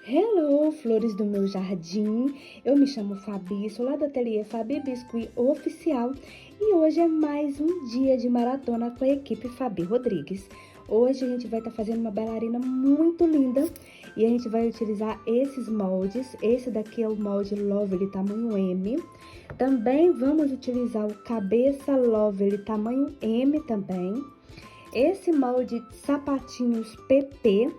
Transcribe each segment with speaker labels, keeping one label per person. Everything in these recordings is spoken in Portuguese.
Speaker 1: Hello, flores do meu jardim. Eu me chamo Fabi, sou lá do ateliê Fabi Biscuit Oficial e hoje é mais um dia de maratona com a equipe Fabi Rodrigues. Hoje a gente vai estar fazendo uma bailarina muito linda e a gente vai utilizar esses moldes. Esse daqui é o molde Lovely tamanho M. Também vamos utilizar o cabeça Lovely tamanho M também. Esse molde sapatinhos PP.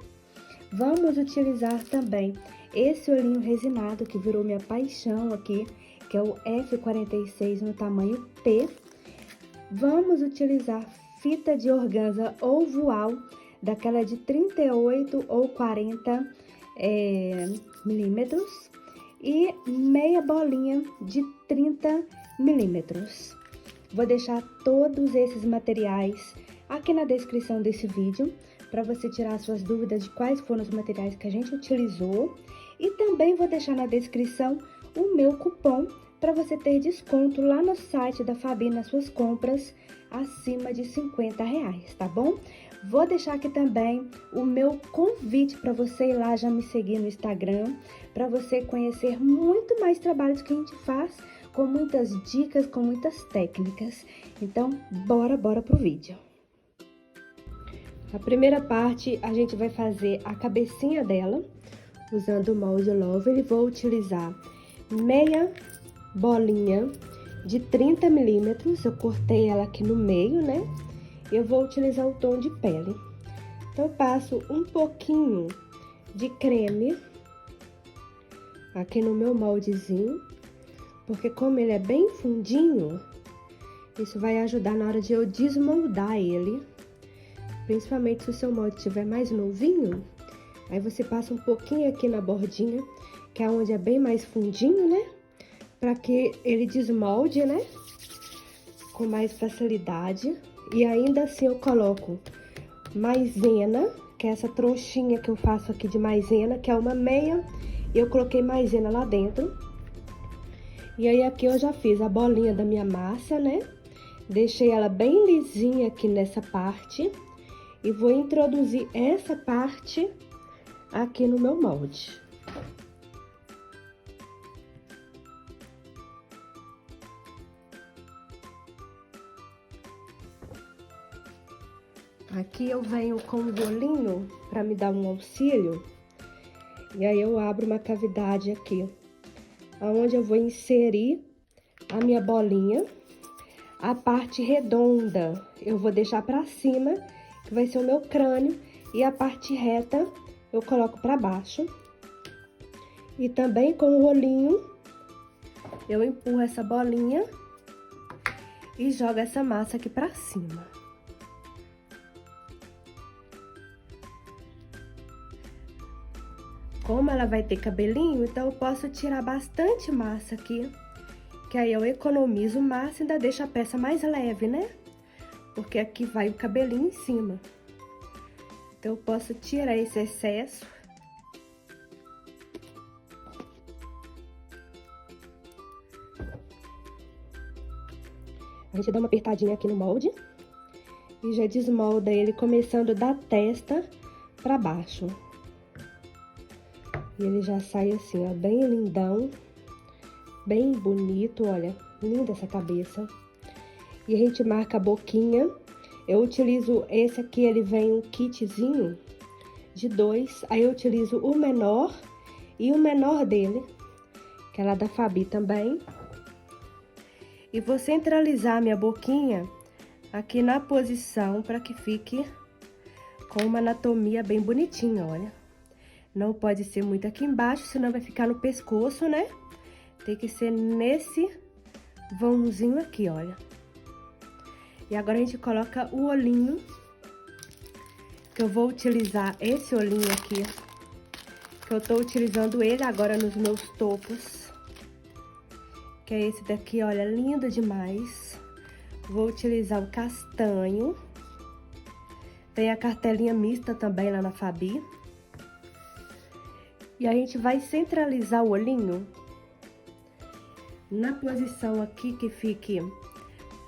Speaker 1: Vamos utilizar também esse olhinho resinado que virou minha paixão aqui, que é o F46 no tamanho P. Vamos utilizar fita de organza ou voal, daquela de 38 ou 40 milímetros e meia bolinha de 30 milímetros. Vou deixar todos esses materiais aqui na descrição desse vídeo, para você tirar suas dúvidas de quais foram os materiais que a gente utilizou. E também vou deixar na descrição o meu cupom para você ter desconto lá no site da Fabi nas suas compras acima de R$50, tá bom? Vou deixar aqui também o meu convite para você ir lá já me seguir no Instagram, para você conhecer muito mais trabalhos que a gente faz, com muitas dicas, com muitas técnicas. Então, bora pro vídeo. A primeira parte, a gente vai fazer a cabecinha dela, usando o molde Lovely. Vou utilizar meia bolinha de 30 milímetros, eu cortei ela aqui no meio, né? Eu vou utilizar o tom de pele. Então, eu passo um pouquinho de creme aqui no meu moldezinho, porque como ele é bem fundinho, isso vai ajudar na hora de eu desmoldar ele. Principalmente se o seu molde estiver mais novinho, aí você passa um pouquinho aqui na bordinha, que é onde é bem mais fundinho, né? Pra que ele desmolde, né? Com mais facilidade. E ainda assim eu coloco maisena, que é essa trouxinha que eu faço aqui de maisena, que é uma meia, e eu coloquei maisena lá dentro. E aí aqui eu já fiz a bolinha da minha massa, né? Deixei ela bem lisinha aqui nessa parte. E vou introduzir essa parte aqui no meu molde. Aqui eu venho com um rolinho para me dar um auxílio. E aí eu abro uma cavidade aqui, onde eu vou inserir a minha bolinha. A parte redonda eu vou deixar para cima, que vai ser o meu crânio, e a parte reta eu coloco para baixo. E também com o rolinho eu empurro essa bolinha e jogo essa massa aqui para cima. Como ela vai ter cabelinho, então eu posso tirar bastante massa aqui, que aí eu economizo massa e ainda deixo a peça mais leve, né? Porque aqui vai o cabelinho em cima. Então, eu posso tirar esse excesso. A gente dá uma apertadinha aqui no molde. E já desmolda ele começando da testa pra baixo. E ele já sai assim, ó, bem lindão. Bem bonito, olha. Linda essa cabeça. E a gente marca a boquinha. Eu utilizo esse aqui, ele vem um kitzinho de 2. Aí eu utilizo o menor e o menor dele, que é lá da Fabi também. E vou centralizar a minha boquinha aqui na posição para que fique com uma anatomia bem bonitinha, olha. Não pode ser muito aqui embaixo, senão vai ficar no pescoço, né? Tem que ser nesse vãozinho aqui, olha. E agora a gente coloca o olhinho, que eu vou utilizar esse olhinho aqui, que eu tô utilizando ele agora nos meus topos, que é esse daqui, olha, lindo demais. Vou utilizar o castanho, tem a cartelinha mista também lá na Fabi. E a gente vai centralizar o olhinho na posição aqui que fique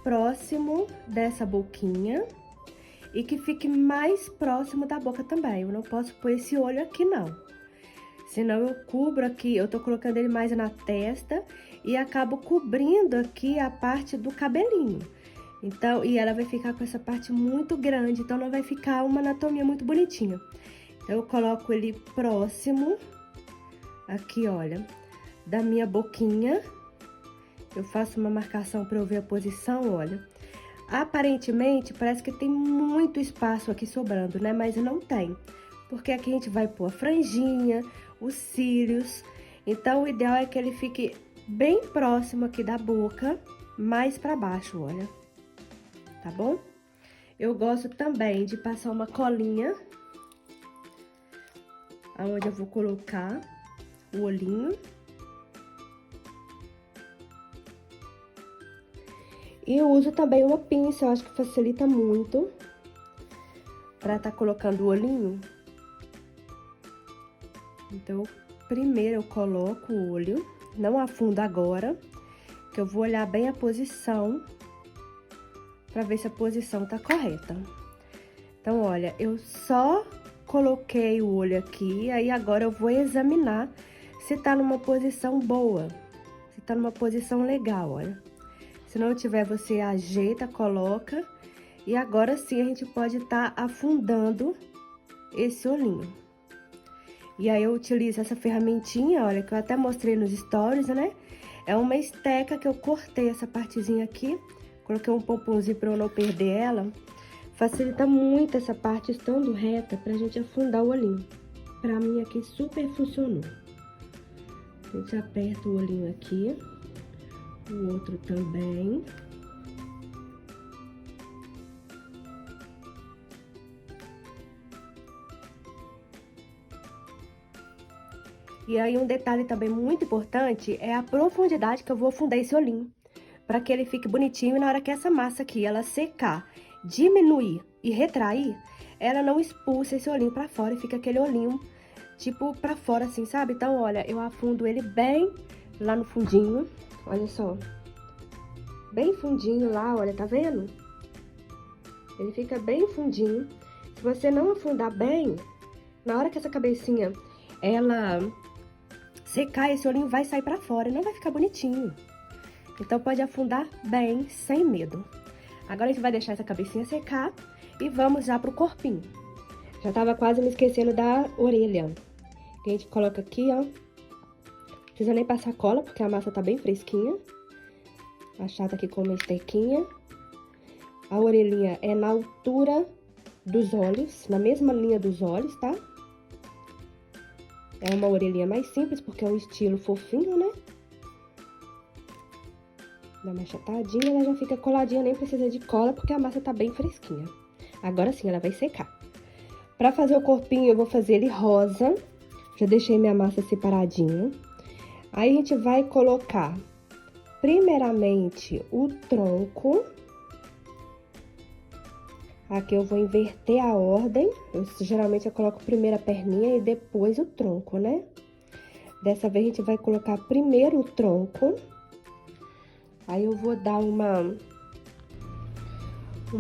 Speaker 1: próximo dessa boquinha e que fique mais próximo da boca também. Eu não posso pôr esse olho aqui, não. Senão eu cubro aqui, eu tô colocando ele mais na testa e acabo cobrindo aqui a parte do cabelinho. Então, e ela vai ficar com essa parte muito grande, então não vai ficar uma anatomia muito bonitinha. Então, eu coloco ele próximo, aqui, olha, da minha boquinha. Eu faço uma marcação pra eu ver a posição, olha. Aparentemente, parece que tem muito espaço aqui sobrando, né? Mas não tem. Porque aqui a gente vai pôr a franjinha, os cílios. Então, o ideal é que ele fique bem próximo aqui da boca, mais pra baixo, olha. Tá bom? Eu gosto também de passar uma colinha, aonde eu vou colocar o olhinho. E eu uso também uma pinça, eu acho que facilita muito pra tá colocando o olhinho. Então, primeiro eu coloco o olho, não afundo agora, que eu vou olhar bem a posição, pra ver se a posição tá correta. Então, olha, eu só coloquei o olho aqui, aí agora eu vou examinar se tá numa posição boa, se tá numa posição legal, olha. Se não tiver, você ajeita, coloca, e agora sim a gente pode estar afundando esse olhinho. E aí eu utilizo essa ferramentinha, olha, que eu até mostrei nos stories, né? É uma esteca que eu cortei essa partezinha aqui, coloquei um pomponzinho pra eu não perder ela. Facilita muito essa parte estando reta pra gente afundar o olhinho. Pra mim aqui super funcionou. A gente aperta o olhinho aqui, o outro também. E aí, um detalhe também muito importante é a profundidade que eu vou afundar esse olhinho, para que ele fique bonitinho e na hora que essa massa aqui, ela secar, diminuir e retrair, ela não expulsa esse olhinho pra fora e fica aquele olhinho, tipo, pra fora assim, sabe? Então, olha, eu afundo ele bem lá no fundinho, olha só. Bem fundinho lá, olha, tá vendo? Ele fica bem fundinho. Se você não afundar bem, na hora que essa cabecinha, ela secar, esse olhinho vai sair pra fora e não vai ficar bonitinho. Então, pode afundar bem, sem medo. Agora, a gente vai deixar essa cabecinha secar e vamos já pro corpinho. Já tava quase me esquecendo da orelha. A gente coloca aqui, ó. Não precisa nem passar cola, porque a massa tá bem fresquinha. Achata aqui com uma estequinha. A orelhinha é na altura dos olhos, na mesma linha dos olhos, tá? É uma orelhinha mais simples, porque é um estilo fofinho, né? Dá uma achatadinha, ela já fica coladinha, nem precisa de cola, porque a massa tá bem fresquinha. Agora sim, ela vai secar. Pra fazer o corpinho, eu vou fazer ele rosa. Já deixei minha massa separadinha. Aí, a gente vai colocar, primeiramente, o tronco. Aqui eu vou inverter a ordem. Geralmente eu coloco primeiro a perninha e depois o tronco, né? Dessa vez a gente vai colocar primeiro o tronco. Aí eu vou dar uma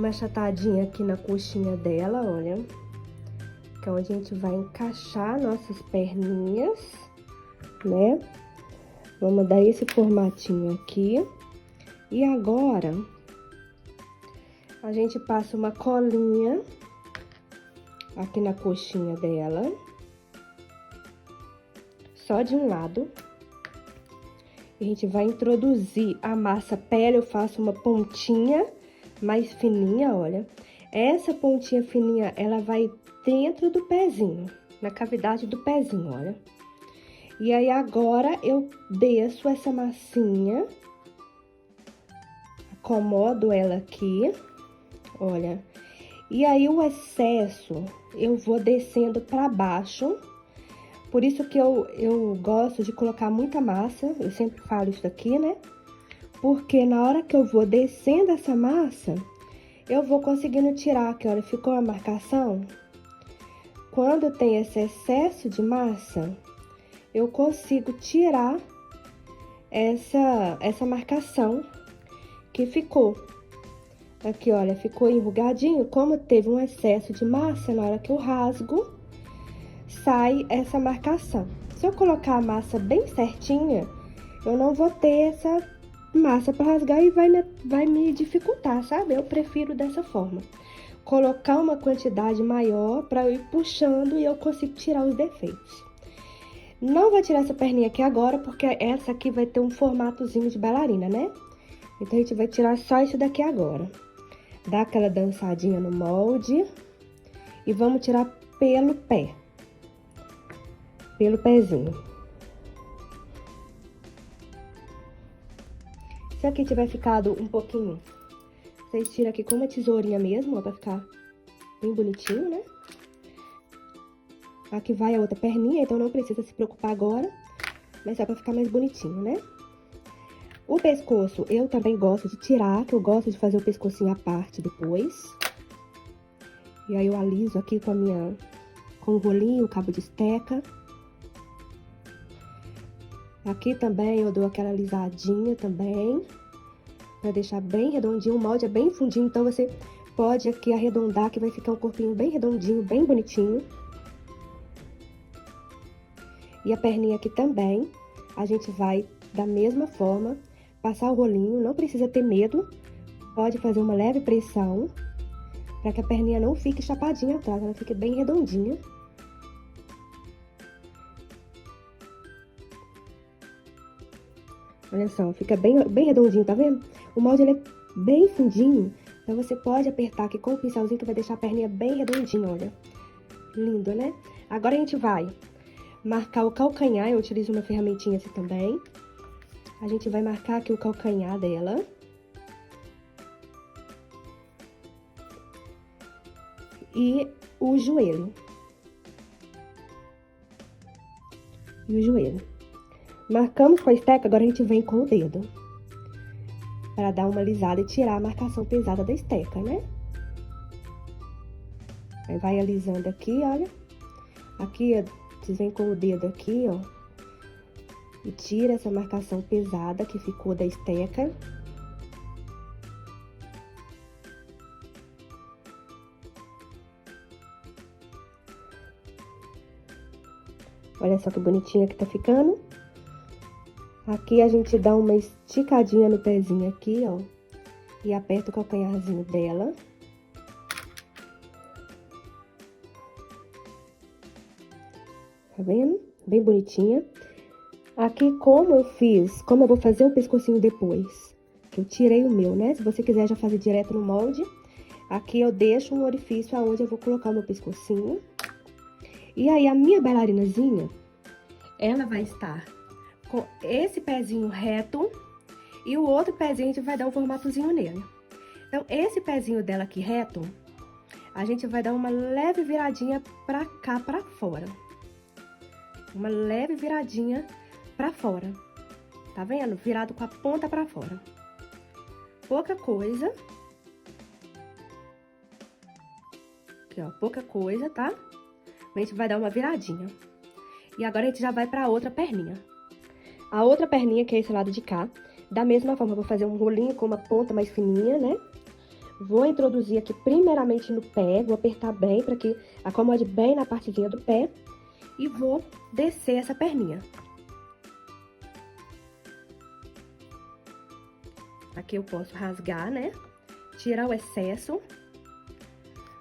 Speaker 1: achatadinha aqui na coxinha dela, olha. Que é onde a gente vai encaixar nossas perninhas, né? Vamos dar esse formatinho aqui. E agora, a gente passa uma colinha aqui na coxinha dela. Só de um lado. A gente vai introduzir a massa pele, eu faço uma pontinha mais fininha, olha. Essa pontinha fininha, ela vai dentro do pezinho, na cavidade do pezinho, olha. E aí, agora, eu desço essa massinha, acomodo ela aqui, olha. E aí, o excesso, eu vou descendo pra baixo. Por isso que eu gosto de colocar muita massa, eu sempre falo isso aqui, né? Porque na hora que eu vou descendo essa massa, eu vou conseguindo tirar aqui, olha, ficou a marcação. Quando tem esse excesso de massa, eu consigo tirar essa marcação que ficou. Aqui, olha, ficou enrugadinho, como teve um excesso de massa na hora que eu rasgo. sai essa marcação. Se eu colocar a massa bem certinha, eu não vou ter essa massa para rasgar e vai me dificultar, sabe? Eu prefiro dessa forma. Colocar uma quantidade maior para eu ir puxando e eu consigo tirar os defeitos. Não vou tirar essa perninha aqui agora, porque essa aqui vai ter um formatozinho de bailarina, né? Então, a gente vai tirar só isso daqui agora. Dá aquela dançadinha no molde. E vamos tirar pelo pé. Pelo pezinho. Se aqui tiver ficado um pouquinho, vocês tiram aqui com uma tesourinha mesmo, ó, pra ficar bem bonitinho, né? Aqui vai a outra perninha, então não precisa se preocupar agora, mas é pra ficar mais bonitinho, né? O pescoço eu também gosto de tirar, que eu gosto de fazer o pescocinho à parte depois. E aí eu aliso aqui com o rolinho, o cabo de esteca. Aqui também eu dou aquela alisadinha também, pra deixar bem redondinho. O molde é bem fundinho, então você pode aqui arredondar, que vai ficar um corpinho bem redondinho, bem bonitinho. E a perninha aqui também, a gente vai, da mesma forma, passar o rolinho. Não precisa ter medo, pode fazer uma leve pressão, para que a perninha não fique chapadinha atrás, ela fique bem redondinha. Olha só, fica bem redondinho, tá vendo? O molde, ele é bem fundinho, então você pode apertar aqui com o pincelzinho que vai deixar a perninha bem redondinha, olha. Lindo, né? Agora a gente vai marcar o calcanhar, eu utilizo uma ferramentinha assim também. A gente vai marcar aqui o calcanhar dela. E o joelho. E o joelho. Marcamos com a esteca, agora a gente vem com o dedo. Para dar uma alisada e tirar a marcação pesada da esteca, né? Aí vai alisando aqui, olha. Aqui, ó, vocês vêm com o dedo aqui, ó. E tira essa marcação pesada que ficou da esteca. Olha só que bonitinha que tá ficando. Aqui a gente dá uma esticadinha no pezinho aqui, ó. E aperta o calcanharzinho dela. Tá vendo? Bem bonitinha. Aqui, como eu vou fazer o pescocinho depois, que eu tirei o meu, né? Se você quiser já fazer direto no molde, aqui eu deixo um orifício aonde eu vou colocar o meu pescocinho. E aí, a minha bailarinazinha, ela vai estar com esse pezinho reto e o outro pezinho a gente vai dar um formatozinho nele. Então, esse pezinho dela aqui reto, a gente vai dar uma leve viradinha pra cá, pra fora. Uma leve viradinha pra fora. Tá vendo? Virado com a ponta pra fora. Pouca coisa. Aqui, ó, pouca coisa, tá? A gente vai dar uma viradinha. E agora a gente já vai pra outra perninha. A outra perninha, que é esse lado de cá, da mesma forma, eu vou fazer um rolinho com uma ponta mais fininha, né? Vou introduzir aqui primeiramente no pé, vou apertar bem para que acomode bem na partezinha do pé. E vou descer essa perninha. Aqui eu posso rasgar, né? Tirar o excesso.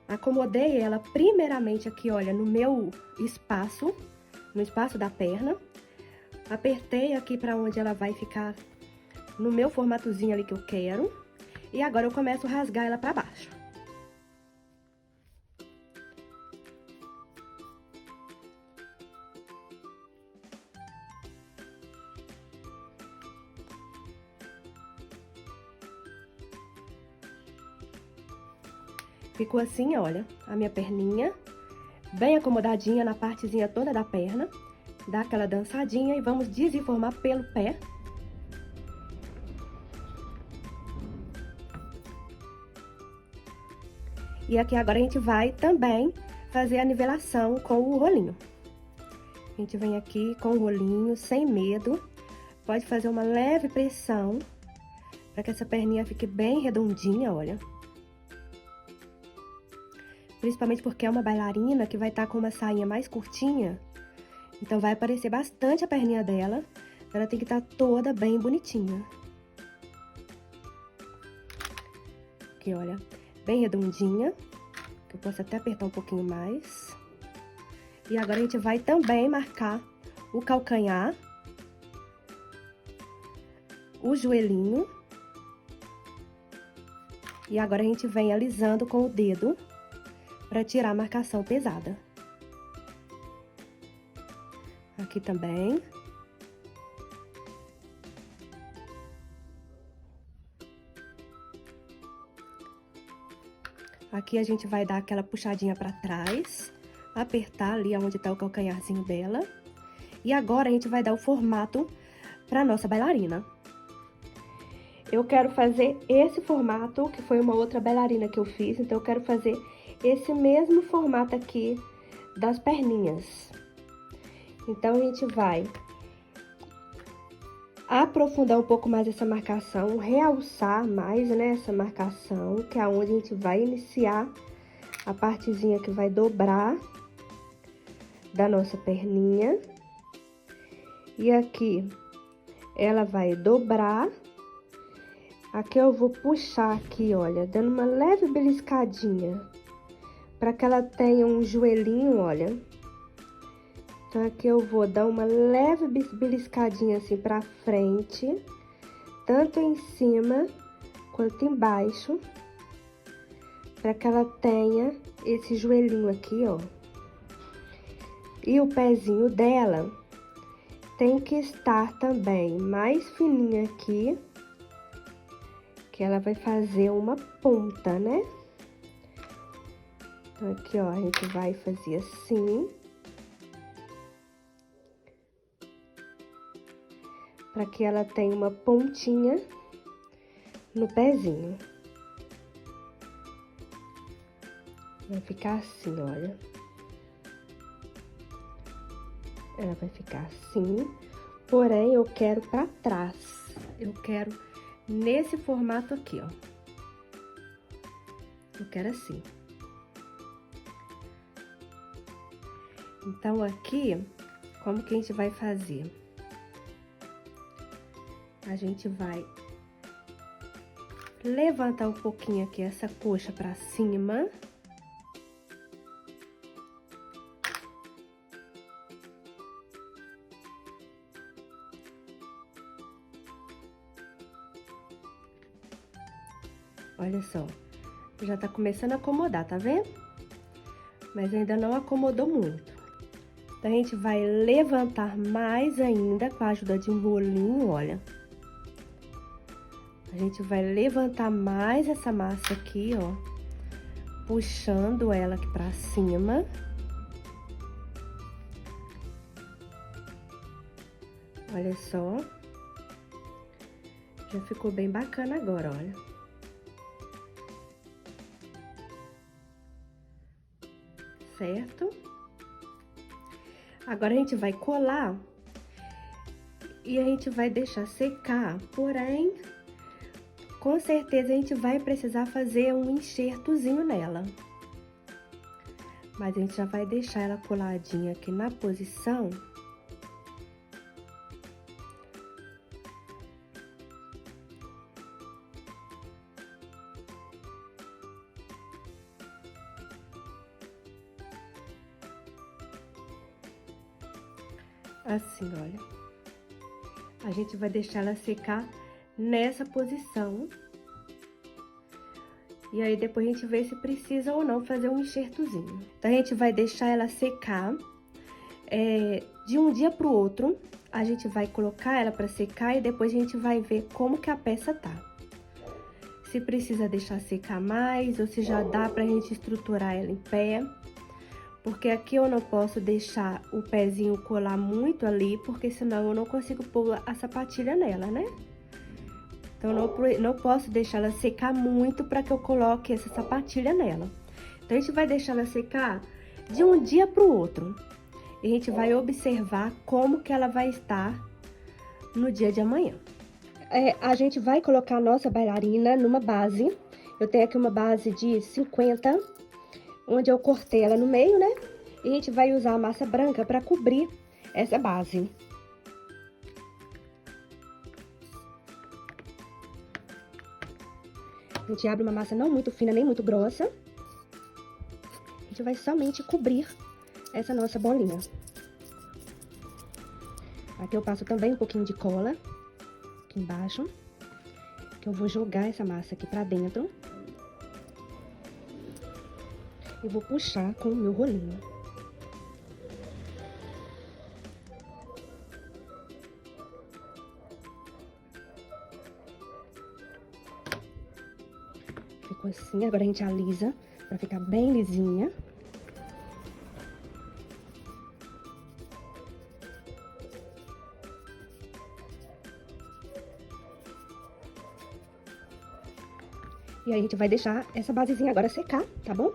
Speaker 1: Acomodei ela primeiramente aqui, olha, no meu espaço, no espaço da perna. Apertei aqui pra onde ela vai ficar no meu formatozinho ali que eu quero. E agora eu começo a rasgar ela pra baixo. Ficou assim, olha, a minha perninha, bem acomodadinha na partezinha toda da perna. Dá aquela dançadinha e vamos desenformar pelo pé. E aqui agora a gente vai também fazer a nivelação com o rolinho. A gente vem aqui com o rolinho, sem medo. Pode fazer uma leve pressão, para que essa perninha fique bem redondinha, olha. principalmente porque é uma bailarina que vai estar com uma sainha mais curtinha. Então, vai aparecer bastante a perninha dela. Ela tem que estar toda bem bonitinha. Aqui, olha, bem redondinha. Que eu posso até apertar um pouquinho mais. E agora a gente vai também marcar o calcanhar, o joelhinho. E agora a gente vem alisando com o dedo para tirar a marcação pesada. Aqui também. Aqui a gente vai dar aquela puxadinha para trás, apertar ali onde tá o calcanharzinho dela. E agora a gente vai dar o formato para nossa bailarina. Eu quero fazer esse formato, que foi uma outra bailarina que eu fiz, então eu quero fazer esse mesmo formato aqui das perninhas. Então, a gente vai aprofundar um pouco mais essa marcação, realçar mais, né, essa marcação, que é onde a gente vai iniciar a partezinha que vai dobrar da nossa perninha. E aqui, ela vai dobrar. Aqui eu vou puxar aqui, olha, dando uma leve beliscadinha, para que ela tenha um joelhinho, olha. Então, aqui eu vou dar uma leve beliscadinha assim pra frente, tanto em cima quanto embaixo, para que ela tenha esse joelhinho aqui, ó. E o pezinho dela tem que estar também mais fininho aqui, que ela vai fazer uma ponta, né? Então, aqui, ó, a gente vai fazer assim. Pra que ela tenha uma pontinha no pezinho. Vai ficar assim, olha. Ela vai ficar assim, porém, eu quero pra trás. Eu quero nesse formato aqui, ó. Eu quero assim. Então, aqui, como que a gente vai fazer? A gente vai levantar um pouquinho aqui essa coxa pra cima. Olha só, já tá começando a acomodar, tá vendo? Mas ainda não acomodou muito. Então, a gente vai levantar mais ainda com a ajuda de um rolinho, olha. A gente vai levantar mais essa massa aqui, ó, puxando ela aqui pra cima. Olha só. Já ficou bem bacana agora, olha. Certo? Agora, a gente vai colar e a gente vai deixar secar, porém, com certeza a gente vai precisar fazer um enxertozinho nela. Mas a gente já vai deixar ela coladinha aqui na posição. Assim, olha. A gente vai deixar ela secar nessa posição. E aí, depois a gente vê se precisa ou não fazer um enxertozinho. Então, a gente vai deixar ela secar. De um dia pro outro, a gente vai colocar ela pra secar e depois a gente vai ver como que a peça tá. Se precisa deixar secar mais ou se já dá pra gente estruturar ela em pé. Porque aqui eu não posso deixar o pezinho colar muito ali, porque senão eu não consigo pôr a sapatilha nela, né? Então, não posso deixar ela secar muito para que eu coloque essa sapatilha nela. Então, a gente vai deixar ela secar de um dia para o outro. E a gente vai observar como que ela vai estar no dia de amanhã. A gente vai colocar a nossa bailarina numa base. Eu tenho aqui uma base de 50 onde eu cortei ela no meio, né? E a gente vai usar a massa branca para cobrir essa base. A gente abre uma massa não muito fina, nem muito grossa. A gente vai somente cobrir essa nossa bolinha. Aqui eu passo também um pouquinho de cola, aqui embaixo, que eu vou jogar essa massa aqui pra dentro. E vou puxar com o meu rolinho. Ficou assim, agora a gente alisa pra ficar bem lisinha. E aí a gente vai deixar essa basezinha agora secar, tá bom?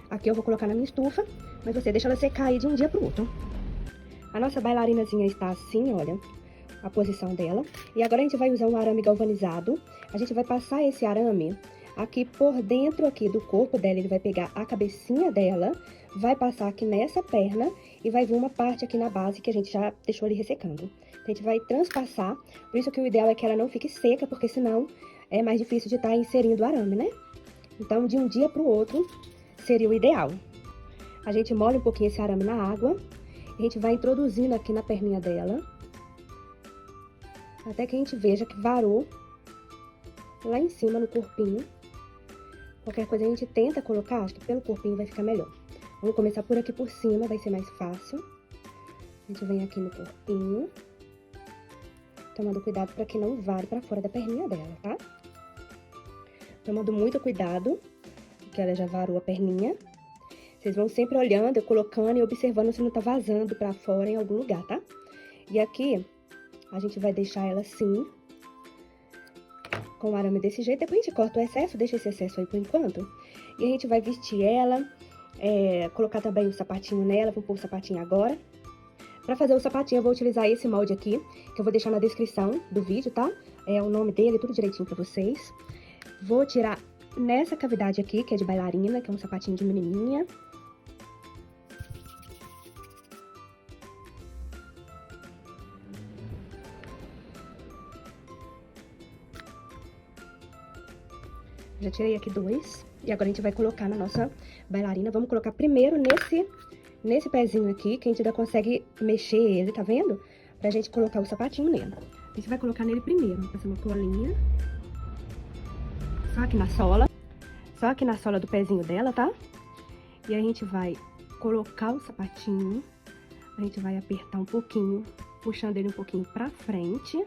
Speaker 1: Aqui eu vou colocar na minha estufa, mas você deixa ela secar aí de um dia pro outro. A nossa bailarinazinha está assim, olha, a posição dela. E agora a gente vai usar um arame galvanizado. A gente vai passar esse arame aqui por dentro aqui do corpo dela. Ele vai pegar a cabecinha dela, vai passar aqui nessa perna e vai vir uma parte aqui na base que a gente já deixou ali ressecando. Então, a gente vai transpassar, por isso que o ideal é que ela não fique seca, porque senão é mais difícil de estar inserindo o arame, né? Então, de um dia pro outro seria o ideal. A gente molha um pouquinho esse arame na água. A gente vai introduzindo aqui na perninha dela. Até que a gente veja que varou lá em cima no corpinho. Qualquer coisa a gente tenta colocar, acho que pelo corpinho vai ficar melhor. Vamos começar por aqui por cima, vai ser mais fácil. A gente vem aqui no corpinho. Tomando cuidado para que não vare para fora da perninha dela, tá? Tomando muito cuidado, porque ela já varou a perninha. Vocês vão sempre olhando, colocando e observando se não tá vazando pra fora em algum lugar, tá? E aqui, a gente vai deixar ela assim, com o arame desse jeito. Depois a gente corta o excesso, deixa esse excesso aí por enquanto. E a gente vai vestir ela, colocar também o sapatinho nela, vou pôr o sapatinho agora. Pra fazer o sapatinho, eu vou utilizar esse molde aqui, que eu vou deixar na descrição do vídeo, tá? É o nome dele, tudo direitinho pra vocês. Vou tirar nessa cavidade aqui, que é de bailarina, que é um sapatinho de menininha. Já tirei aqui dois. E agora a gente vai colocar na nossa bailarina. Vamos colocar primeiro nesse pezinho aqui, que a gente ainda consegue mexer ele, tá vendo? Pra gente colocar o sapatinho nele. A gente vai colocar nele primeiro. Passar uma colinha. Só aqui na sola. Só aqui na sola do pezinho dela, tá? E aí a gente vai colocar o sapatinho. A gente vai apertar um pouquinho, puxando ele um pouquinho pra frente.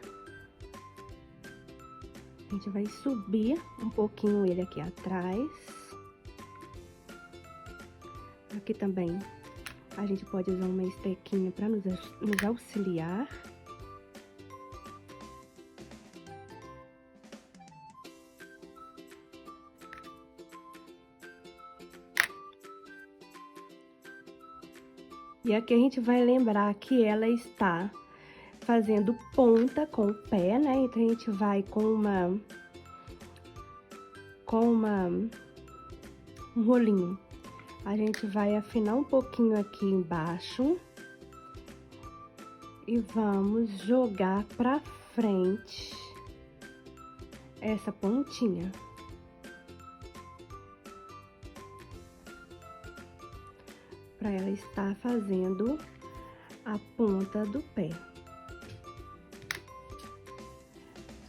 Speaker 1: A gente vai subir um pouquinho ele aqui atrás. Aqui também a gente pode usar uma estequinha para nos auxiliar. E aqui a gente vai lembrar que ela está fazendo ponta com o pé, né? Então, a gente vai com um rolinho. A gente vai afinar um pouquinho aqui embaixo. E vamos jogar pra frente essa pontinha. Pra ela estar fazendo a ponta do pé.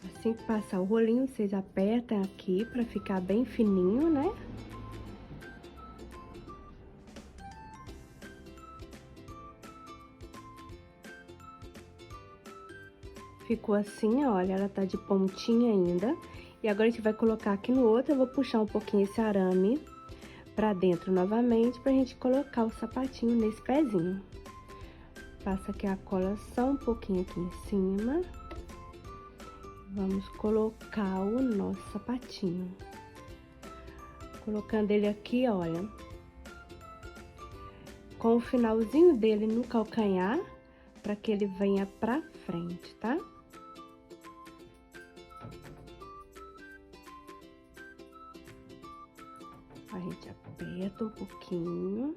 Speaker 1: Assim que passar o rolinho, vocês apertam aqui pra ficar bem fininho, né? Ficou assim, olha, ela tá de pontinha ainda. E agora a gente vai colocar aqui no outro, eu vou puxar um pouquinho esse arame pra dentro novamente, pra gente colocar o sapatinho nesse pezinho. Passa aqui a cola só um pouquinho aqui em cima. Vamos colocar o nosso sapatinho. Colocando ele aqui, olha, com o finalzinho dele no calcanhar, para que ele venha pra frente, tá? gente aperta um pouquinho.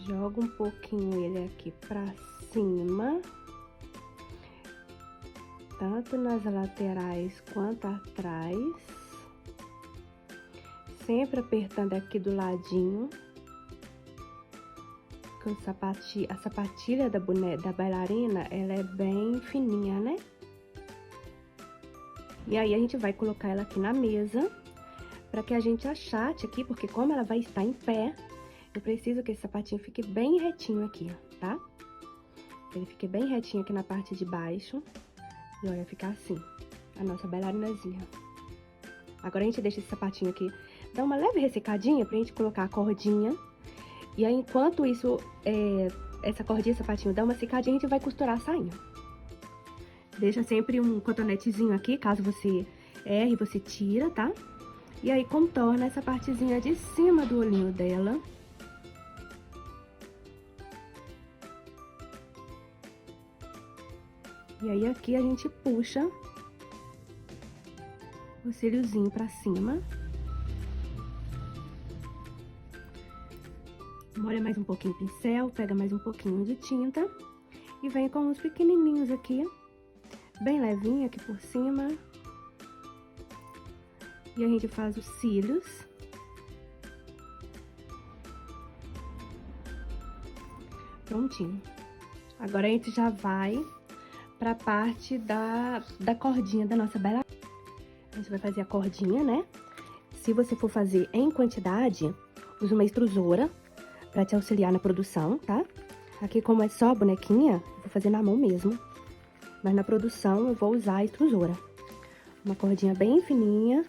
Speaker 1: Joga um pouquinho ele aqui pra cima. Tanto nas laterais quanto atrás. Sempre apertando aqui do ladinho. Com a sapatilha da bailarina, ela é bem fininha, né? E aí, a gente vai colocar ela aqui na mesa, pra que a gente achate aqui, porque como ela vai estar em pé, eu preciso que esse sapatinho fique bem retinho aqui, tá? Ele fique bem retinho aqui na parte de baixo. E olha, ficar assim, a nossa bailarinazinha. Agora, a gente deixa esse sapatinho aqui, dá uma leve ressecadinha pra gente colocar a cordinha. E aí, enquanto isso, essa cordinha, sapatinho, dá uma secadinha, a gente vai costurar a sainha. Deixa sempre um cotonetezinho aqui, caso você erre, você tira, tá? E aí, contorna essa partezinha de cima do olhinho dela. E aí, aqui a gente puxa o cíliozinho pra cima. Molha mais um pouquinho o pincel, pega mais um pouquinho de tinta e vem com uns pequenininhos aqui, bem levinho aqui por cima. E a gente faz os cílios. Prontinho. Agora a gente já vai pra parte da cordinha da nossa bailarina. A gente vai fazer a cordinha, né? Se você for fazer em quantidade, use uma extrusora pra te auxiliar na produção, tá? Aqui, como é só a bonequinha, eu vou fazer na mão mesmo. Mas na produção, eu vou usar a extrusora. Uma cordinha bem fininha.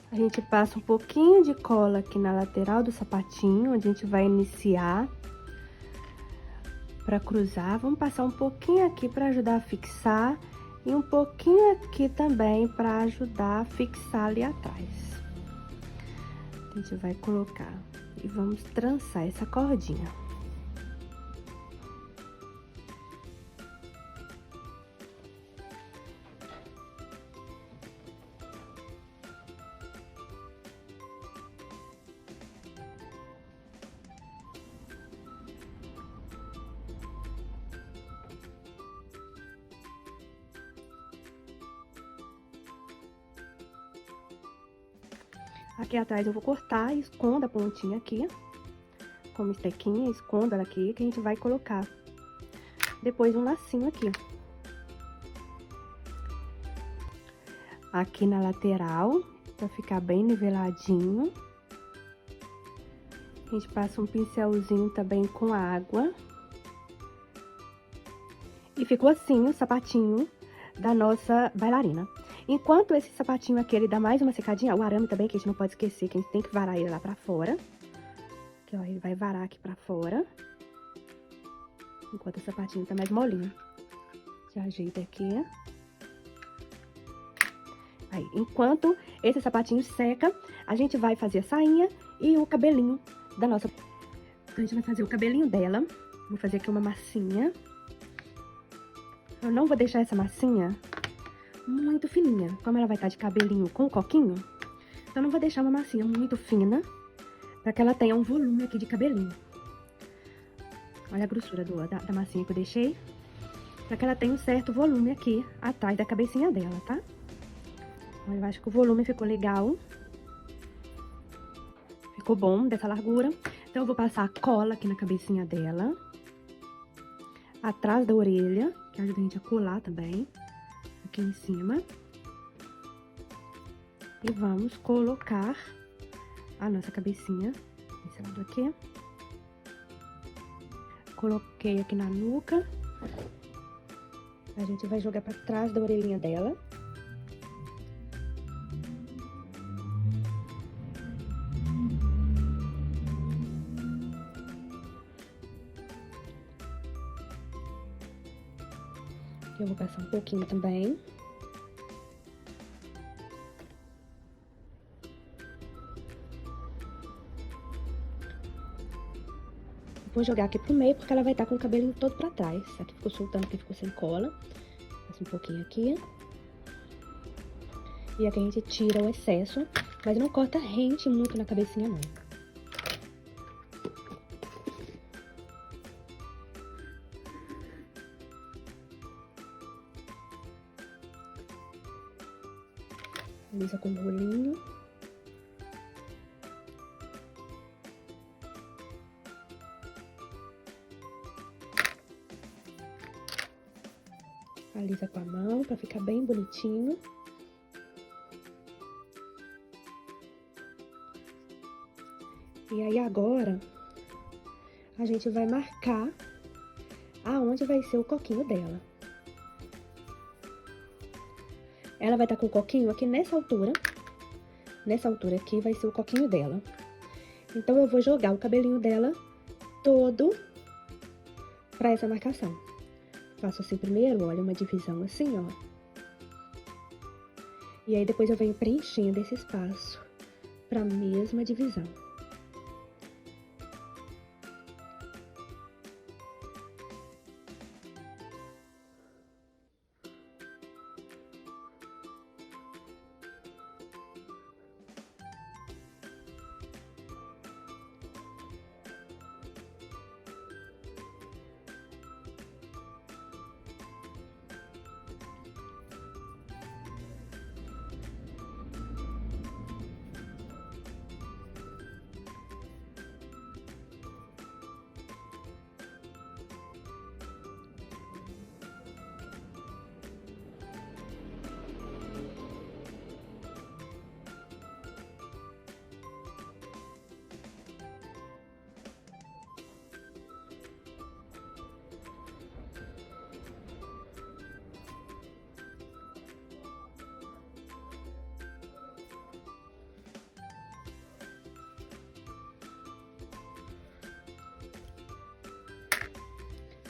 Speaker 1: A gente passa um pouquinho de cola aqui na lateral do sapatinho, onde a gente vai iniciar pra cruzar. Vamos passar um pouquinho aqui pra ajudar a fixar. E um pouquinho aqui também pra ajudar a fixar ali atrás. A gente vai colocar e vamos trançar essa cordinha. Aqui atrás eu vou cortar e escondo a pontinha aqui, com uma estequinha, escondo ela aqui, que a gente vai colocar depois um lacinho aqui. Aqui na lateral, pra ficar bem niveladinho. A gente passa um pincelzinho também com água. E ficou assim o sapatinho da nossa bailarina. Enquanto esse sapatinho aqui, ele dá mais uma secadinha, o arame também, que a gente não pode esquecer, que a gente tem que varar ele lá pra fora. Aqui, ó, ele vai varar aqui pra fora. Enquanto o sapatinho tá mais molinho. Já ajeita aqui. Aí, enquanto esse sapatinho seca, a gente vai fazer a sainha e o cabelinho da nossa... Então, a gente vai fazer o cabelinho dela. Vou fazer aqui uma massinha. Eu não vou deixar essa massinha muito fininha. Como ela vai estar de cabelinho com coquinho, então eu não vou deixar uma massinha muito fina, pra que ela tenha um volume aqui de cabelinho. Olha a grossura da massinha que eu deixei, pra que ela tenha um certo volume aqui atrás da cabecinha dela, tá? Olha, eu acho que o volume ficou legal. Ficou bom, dessa largura. Então, eu vou passar a cola aqui na cabecinha dela, atrás da orelha, que ajuda a gente a colar também. Aqui em cima. E vamos colocar a nossa cabecinha nesse lado aqui. Coloquei aqui na nuca. A gente vai jogar pra trás da orelhinha dela. Eu vou passar um pouquinho também. Vou jogar aqui pro meio, porque ela vai estar com o cabelinho todo pra trás. Aqui ficou soltando, aqui ficou sem cola. Passa um pouquinho aqui. E aqui a gente tira o excesso, mas não corta rente muito na cabecinha, não. Alisa com o rolinho. Alisa com a mão, pra ficar bem bonitinho. E aí, agora, a gente vai marcar aonde vai ser o coquinho dela. Ela vai estar com o coquinho aqui nessa altura. Nessa altura aqui vai ser o coquinho dela. Então, eu vou jogar o cabelinho dela todo pra essa marcação. Faço assim primeiro, olha, uma divisão assim, ó. E aí, depois eu venho preenchendo esse espaço pra mesma divisão.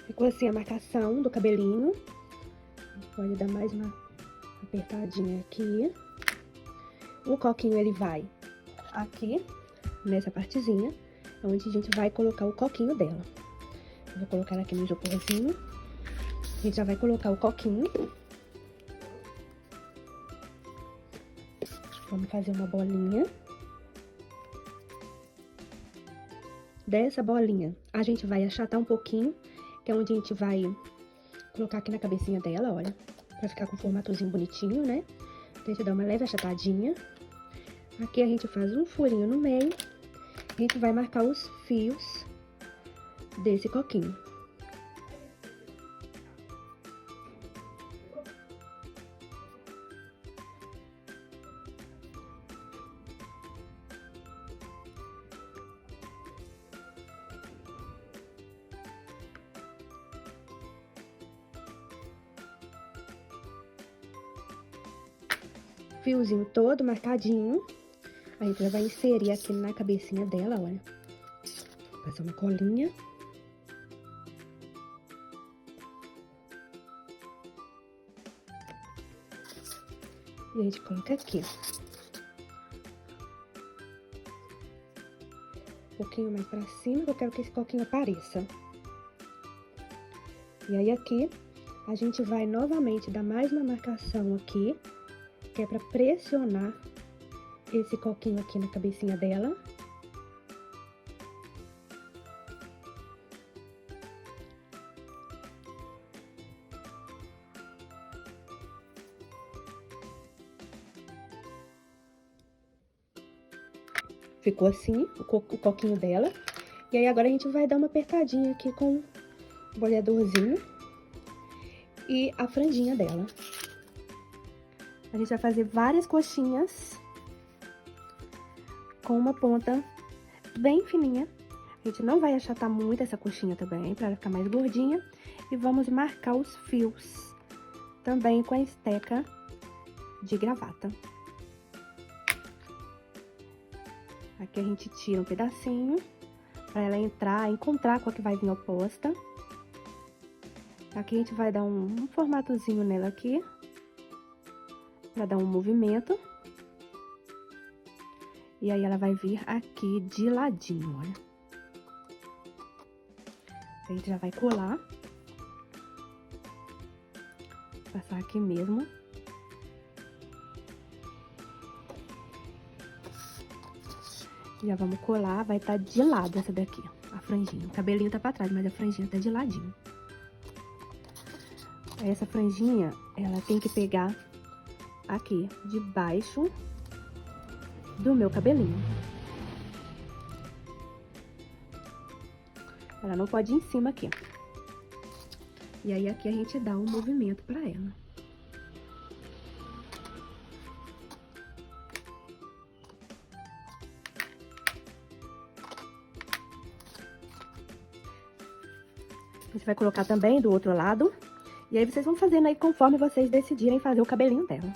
Speaker 1: Ficou assim a marcação do cabelinho. Pode dar mais uma apertadinha aqui. O coquinho, ele vai aqui, nessa partezinha, onde a gente vai colocar o coquinho dela. Eu vou colocar aqui no isoporzinho. A gente já vai colocar o coquinho. Vamos fazer uma bolinha. Dessa bolinha, a gente vai achatar um pouquinho, que é onde a gente vai colocar aqui na cabecinha dela, olha. Pra ficar com um formatozinho bonitinho, né? A gente dá uma leve achatadinha. Aqui a gente faz um furinho no meio. A gente vai marcar os fios desse coquinho. Fiozinho todo marcadinho. A gente já vai inserir aqui na cabecinha dela, olha. Passar uma colinha. E a gente coloca aqui. Um pouquinho mais pra cima, que eu quero que esse coquinho apareça. E aí, aqui, a gente vai novamente dar mais uma marcação aqui, que é pra pressionar esse coquinho aqui na cabecinha dela. Ficou assim, o coquinho dela. E aí, agora a gente vai dar uma apertadinha aqui com o boleadorzinho e a franjinha dela. A gente vai fazer várias coxinhas com uma ponta bem fininha. A gente não vai achatar muito essa coxinha também, pra ela ficar mais gordinha. E vamos marcar os fios também com a esteca de gravata. Aqui a gente tira um pedacinho pra ela encontrar com a que vai vir oposta. Aqui a gente vai dar um formatozinho nela aqui, pra dar um movimento. E aí, ela vai vir aqui de ladinho, olha. A gente já vai colar. Passar aqui mesmo. Já vamos colar, vai estar de lado essa daqui, a franjinha. O cabelinho tá pra trás, mas a franjinha tá de ladinho. Essa franjinha, ela tem que pegar aqui, debaixo do meu cabelinho. Ela não pode ir em cima aqui. E aí, aqui a gente dá um movimento pra ela. A gente vai colocar também do outro lado. E aí, vocês vão fazendo aí conforme vocês decidirem fazer o cabelinho dela.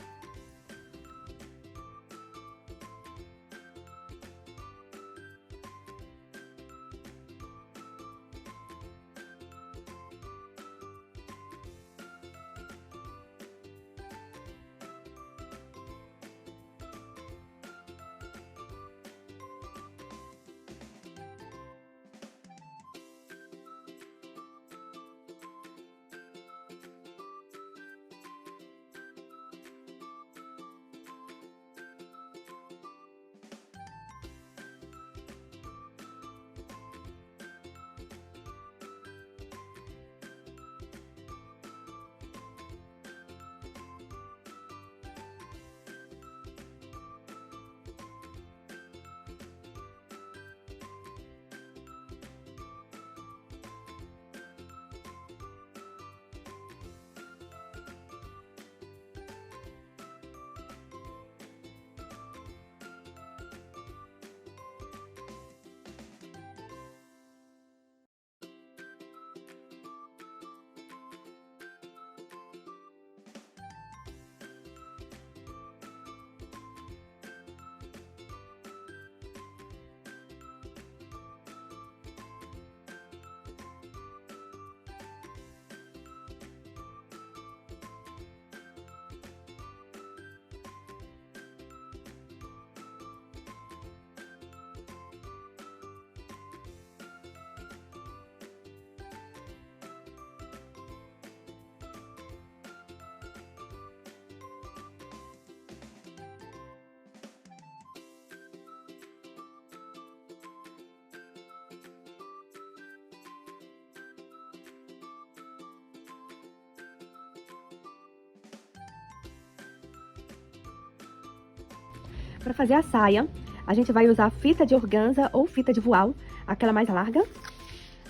Speaker 1: Para fazer a saia, a gente vai usar fita de organza ou fita de voal, aquela mais larga.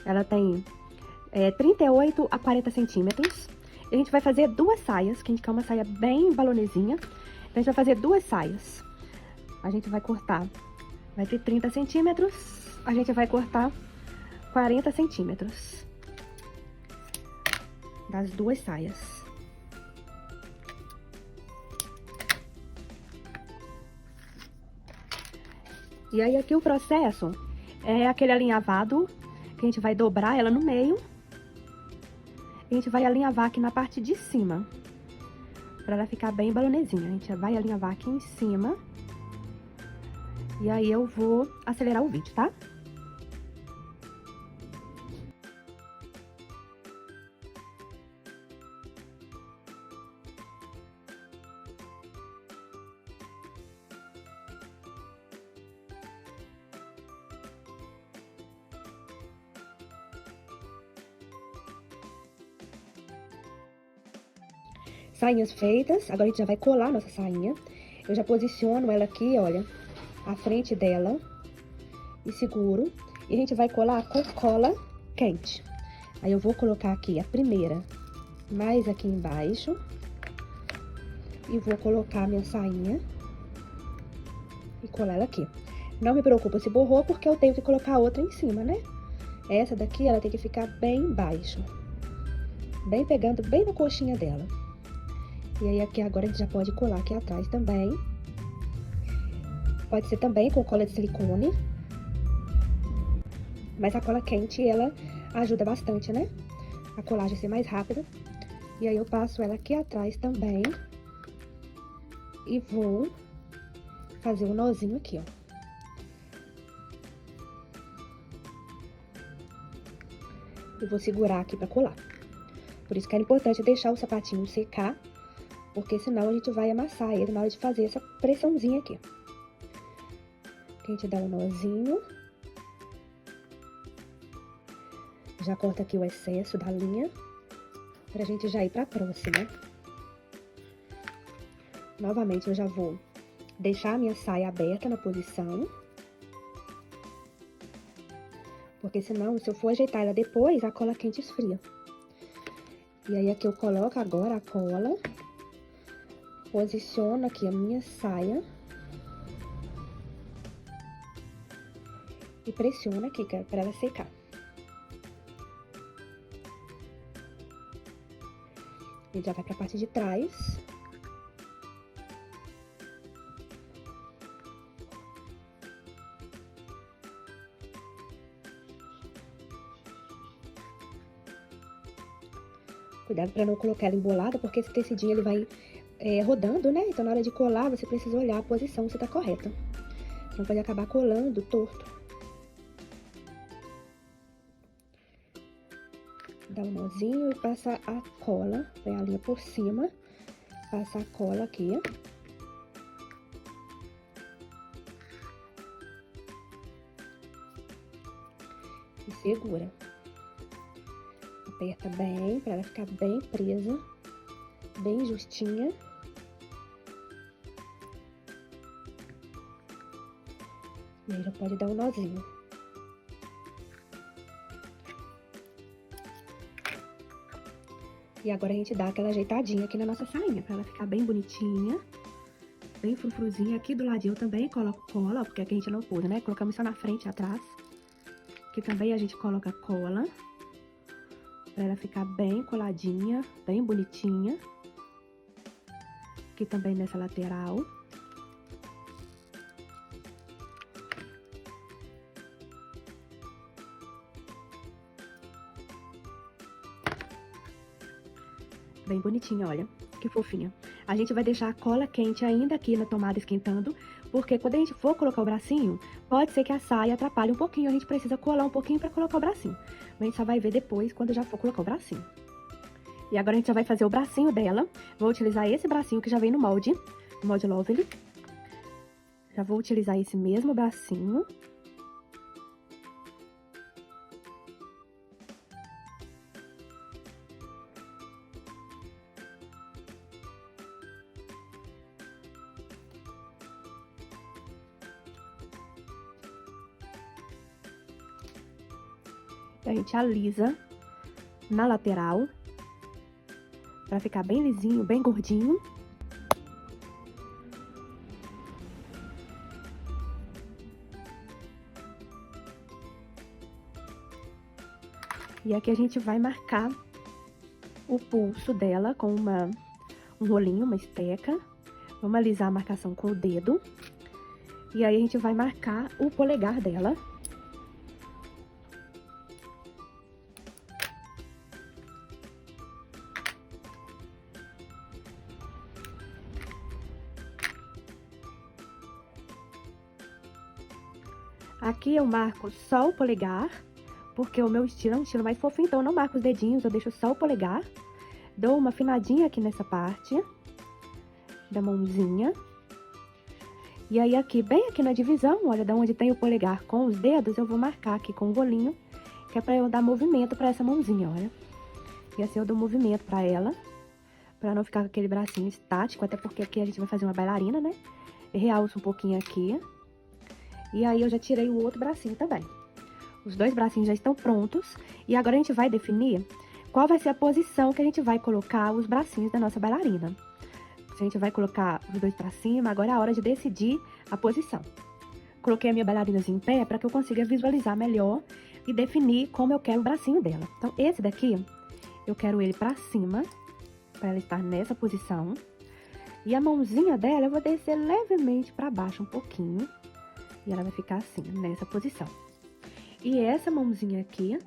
Speaker 1: Ela tem 38 a 40 centímetros. E a gente vai fazer duas saias, que a gente quer uma saia bem balonezinha. Então, a gente vai fazer duas saias. A gente vai cortar, vai ter 30 centímetros, a gente vai cortar 40 centímetros das duas saias. E aí, aqui o processo é aquele alinhavado, que a gente vai dobrar ela no meio. E a gente vai alinhavar aqui na parte de cima, pra ela ficar bem balonezinha. A gente vai alinhavar aqui em cima. E aí, eu vou acelerar o vídeo, tá? Sainhas feitas, agora a gente já vai colar a nossa sainha. Eu já posiciono ela aqui, olha, a frente dela e seguro. E a gente vai colar com cola quente. Aí eu vou colocar aqui a primeira mais aqui embaixo. E vou colocar a minha sainha e colar ela aqui. Não me preocupa se borrou, porque eu tenho que colocar outra em cima, né? Essa daqui, ela tem que ficar bem baixo. Bem pegando, bem na coxinha dela. E aí, aqui agora a gente já pode colar aqui atrás também. Pode ser também com cola de silicone. Mas a cola quente, ela ajuda bastante, né? A colagem ser mais rápida. E aí, eu passo ela aqui atrás também. E vou fazer um nozinho aqui, ó. e vou segurar aqui pra colar. Por isso que é importante deixar o sapatinho secar, porque senão a gente vai amassar ele na hora de fazer essa pressãozinha aqui. Aqui a gente dá um nozinho. Já corta aqui o excesso da linha, pra gente já ir pra próxima. Novamente, eu já vou deixar a minha saia aberta na posição. Porque senão, se eu for ajeitar ela depois, a cola quente esfria. E aí, aqui eu coloco agora a cola. Posiciono aqui a minha saia. E pressiono aqui, para ela secar. E já vai pra parte de trás. Cuidado pra não colocar ela embolada, porque esse tecidinho ele vai rodando, né? Então, na hora de colar, você precisa olhar a posição se tá correta. Senão pode acabar colando torto. Dá um nozinho e passa a cola, põe a linha por cima, passa a cola aqui. E segura. Aperta bem, pra ela ficar bem presa, bem justinha. E aí já pode dar um nozinho. E agora a gente dá aquela ajeitadinha aqui na nossa sainha, pra ela ficar bem bonitinha, bem frufruzinha. Aqui do ladinho eu também coloco cola, porque aqui a gente não pôs, né? Colocamos só na frente e atrás. Aqui também a gente coloca cola, pra ela ficar bem coladinha, bem bonitinha. Aqui também nessa lateral. Bem bonitinha, olha, que fofinha. A gente vai deixar a cola quente ainda aqui na tomada esquentando, porque quando a gente for colocar o bracinho, pode ser que a saia atrapalhe um pouquinho, a gente precisa colar um pouquinho pra colocar o bracinho. Mas a gente só vai ver depois, quando já for colocar o bracinho. E agora a gente já vai fazer o bracinho dela. Vou utilizar esse bracinho que já vem no molde Lovely. Já vou utilizar esse mesmo bracinho. A gente alisa na lateral, pra ficar bem lisinho, bem gordinho. E aqui a gente vai marcar o pulso dela com um rolinho, uma esteca. Vamos alisar a marcação com o dedo. E aí a gente vai marcar o polegar dela. Aqui eu marco só o polegar, porque o meu estilo é um estilo mais fofinho, então eu não marco os dedinhos, eu deixo só o polegar. Dou uma afinadinha aqui nessa parte da mãozinha. E aí aqui, bem aqui na divisão, olha, da onde tem o polegar com os dedos, eu vou marcar aqui com o rolinho, que é pra eu dar movimento pra essa mãozinha, olha. E assim eu dou movimento pra ela, pra não ficar com aquele bracinho estático, até porque aqui a gente vai fazer uma bailarina, né? E realço um pouquinho aqui. E aí eu já tirei o outro bracinho também. Os dois bracinhos já estão prontos. E agora a gente vai definir qual vai ser a posição que a gente vai colocar os bracinhos da nossa bailarina. Se a gente vai colocar os dois pra cima, agora é a hora de decidir a posição. Coloquei a minha bailarinazinha em pé para que eu consiga visualizar melhor e definir como eu quero o bracinho dela. Então, esse daqui, eu quero ele pra cima, para ela estar nessa posição. E a mãozinha dela, eu vou descer levemente pra baixo um pouquinho. E ela vai ficar assim, nessa posição. E essa mãozinha aqui,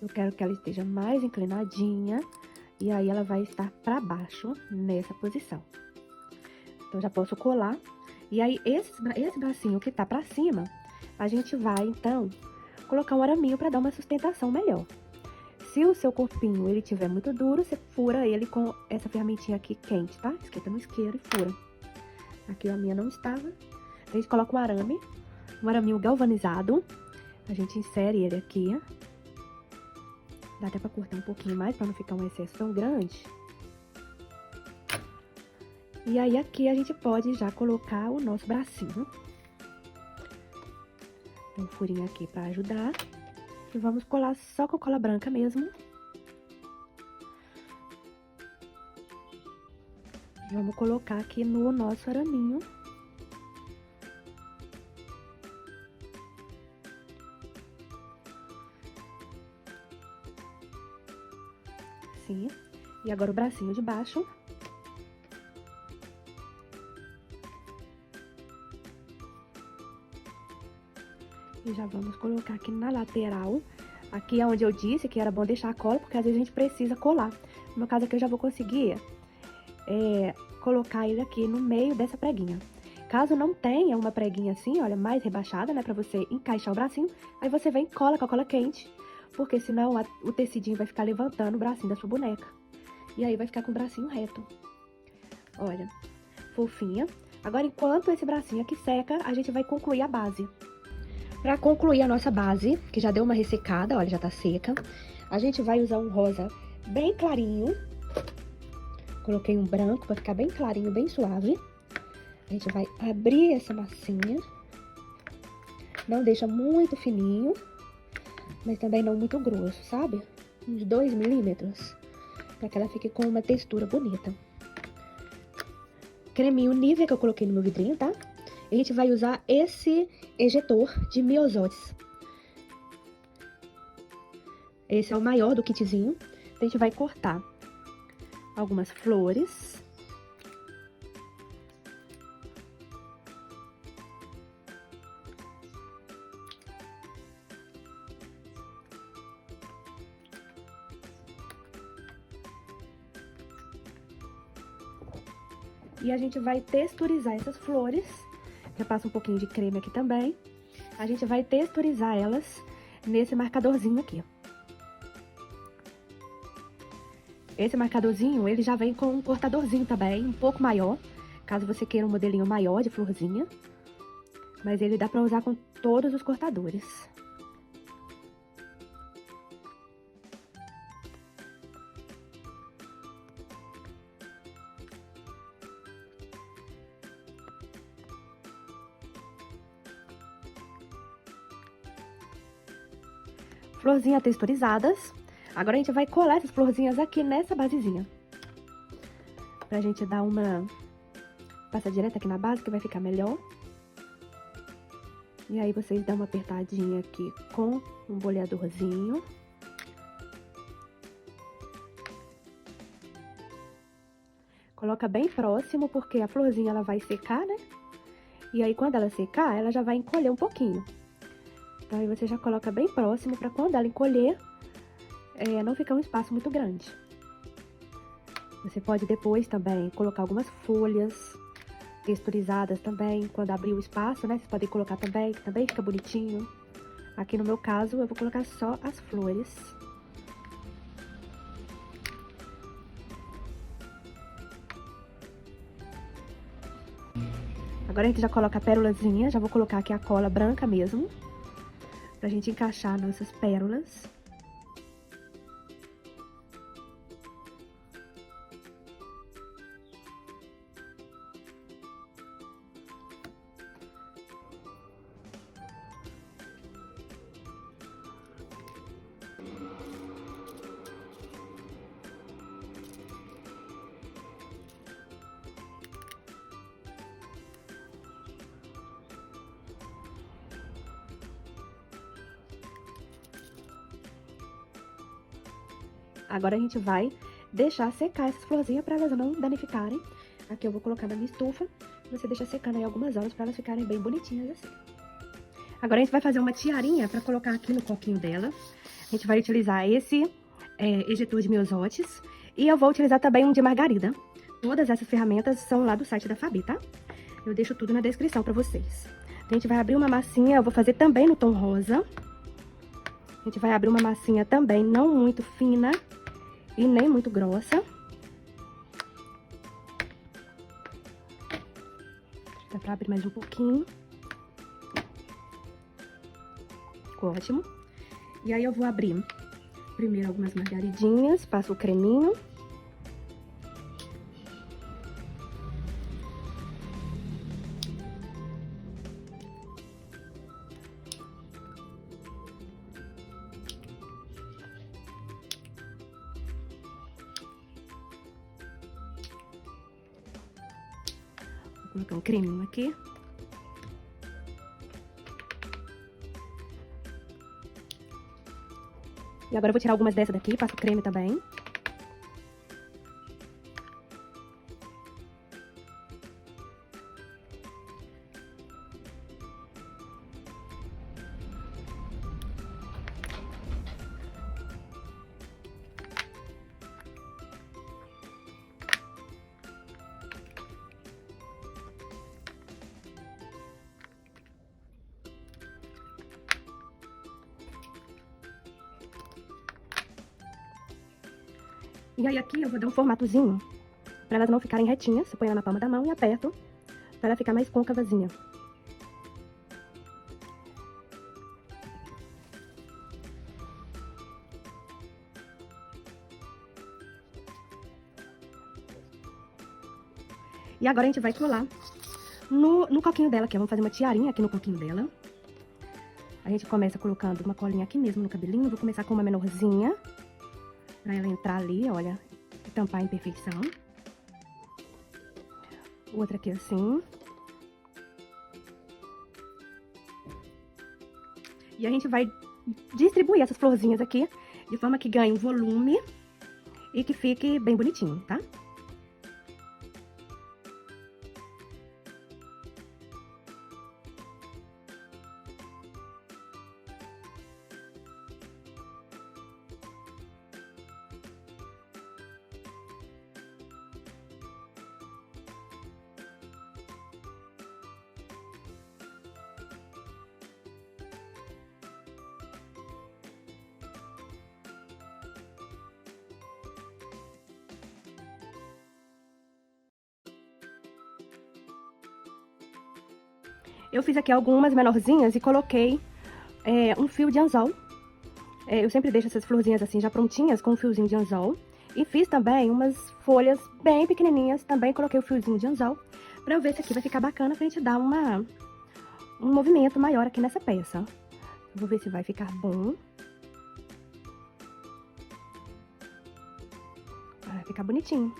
Speaker 1: eu quero que ela esteja mais inclinadinha. E aí, ela vai estar pra baixo, nessa posição. Então, já posso colar. E aí, esse bracinho que tá pra cima, a gente vai, então, colocar um araminho pra dar uma sustentação melhor. Se o seu corpinho ele tiver muito duro, você fura ele com essa ferramentinha aqui quente, tá? Esquenta no isqueiro e fura. Aqui a minha não estava. A gente coloca um araminho galvanizado. A gente insere ele aqui. Dá até pra cortar um pouquinho mais, pra não ficar um excesso tão grande. E aí aqui a gente pode já colocar o nosso bracinho. Tem um furinho aqui pra ajudar. E vamos colar só com cola branca mesmo. Vamos colocar aqui no nosso araminho. Assim. E agora o bracinho de baixo. E já vamos colocar aqui na lateral. Aqui é onde eu disse que era bom deixar a cola, porque às vezes a gente precisa colar. No meu caso aqui eu já vou conseguir colocar ele aqui no meio dessa preguinha. Caso não tenha uma preguinha assim, olha, mais rebaixada, né, pra você encaixar o bracinho, aí você vem e cola com a cola quente, porque senão o tecidinho vai ficar levantando o bracinho da sua boneca. E aí vai ficar com o bracinho reto. Olha, fofinha. Agora, enquanto esse bracinho aqui seca, a gente vai concluir a base. Pra concluir a nossa base, que já deu uma ressecada, olha, já tá seca, a gente vai usar um rosa bem clarinho. Coloquei um branco pra ficar bem clarinho, bem suave. A gente vai abrir essa massinha. Não deixa muito fininho, mas também não muito grosso, sabe? Uns 2 milímetros, pra que ela fique com uma textura bonita. Creminho Nivea que eu coloquei no meu vidrinho, tá? A gente vai usar esse ejetor de miosotes. Esse é o maior do kitzinho. A gente vai cortar algumas flores. E a gente vai texturizar essas flores. Já passa um pouquinho de creme aqui também. A gente vai texturizar elas nesse marcadorzinho aqui. Esse marcadorzinho, ele já vem com um cortadorzinho também, um pouco maior. Caso você queira um modelinho maior de florzinha. Mas ele dá pra usar com todos os cortadores. Florzinhas texturizadas. Agora a gente vai colar essas florzinhas aqui nessa basezinha. Pra gente dar uma... Passa direto aqui na base, que vai ficar melhor. E aí vocês dão uma apertadinha aqui com um boleadorzinho. Coloca bem próximo, porque a florzinha ela vai secar, né? E aí quando ela secar, ela já vai encolher um pouquinho. Então, aí você já coloca bem próximo pra quando ela encolher, não ficar um espaço muito grande. Você pode depois também colocar algumas folhas texturizadas também, quando abrir o espaço, né? Vocês podem colocar também, que também fica bonitinho. Aqui no meu caso, eu vou colocar só as flores. Agora a gente já coloca a pérolazinha, já vou colocar aqui a cola branca mesmo. Pra gente encaixar nossas pérolas. Agora a gente vai deixar secar essas florzinhas para elas não danificarem. Aqui eu vou colocar na minha estufa. Você deixa secando aí algumas horas para elas ficarem bem bonitinhas assim. Agora a gente vai fazer uma tiarinha para colocar aqui no coquinho dela. A gente vai utilizar esse ejetor de miosotes. E eu vou utilizar também um de margarida. Todas essas ferramentas são lá do site da Fabi, tá? Eu deixo tudo na descrição para vocês. Então, a gente vai abrir uma massinha, eu vou fazer também no tom rosa. A gente vai abrir uma massinha também, não muito fina e nem muito grossa. Dá pra abrir mais um pouquinho. Ficou ótimo. E aí eu vou abrir primeiro algumas margaridinhas, passo o creminho. Vou colocar um creminho aqui. E agora eu vou tirar algumas dessas daqui, passo o creme também. E aí aqui eu vou dar um formatozinho, pra elas não ficarem retinhas. Eu ponho ela na palma da mão e aperto, pra ela ficar mais côncavazinha. E agora a gente vai colar no coquinho dela aqui. Vamos fazer uma tiarinha aqui no coquinho dela. A gente começa colocando uma colinha aqui mesmo no cabelinho. Vou começar com uma menorzinha, pra ela entrar ali, olha, e tampar a imperfeição. Outra aqui assim. E a gente vai distribuir essas florzinhas aqui, de forma que ganhe um volume e que fique bem bonitinho, tá? Eu fiz aqui algumas menorzinhas e coloquei um fio de anzol. Eu sempre deixo essas florzinhas assim já prontinhas com um fiozinho de anzol. E fiz também umas folhas bem pequenininhas, também coloquei o fiozinho de anzol, pra eu ver se aqui vai ficar bacana pra gente dar um movimento maior aqui nessa peça. Vou ver se vai ficar bom. Vai ficar bonitinho.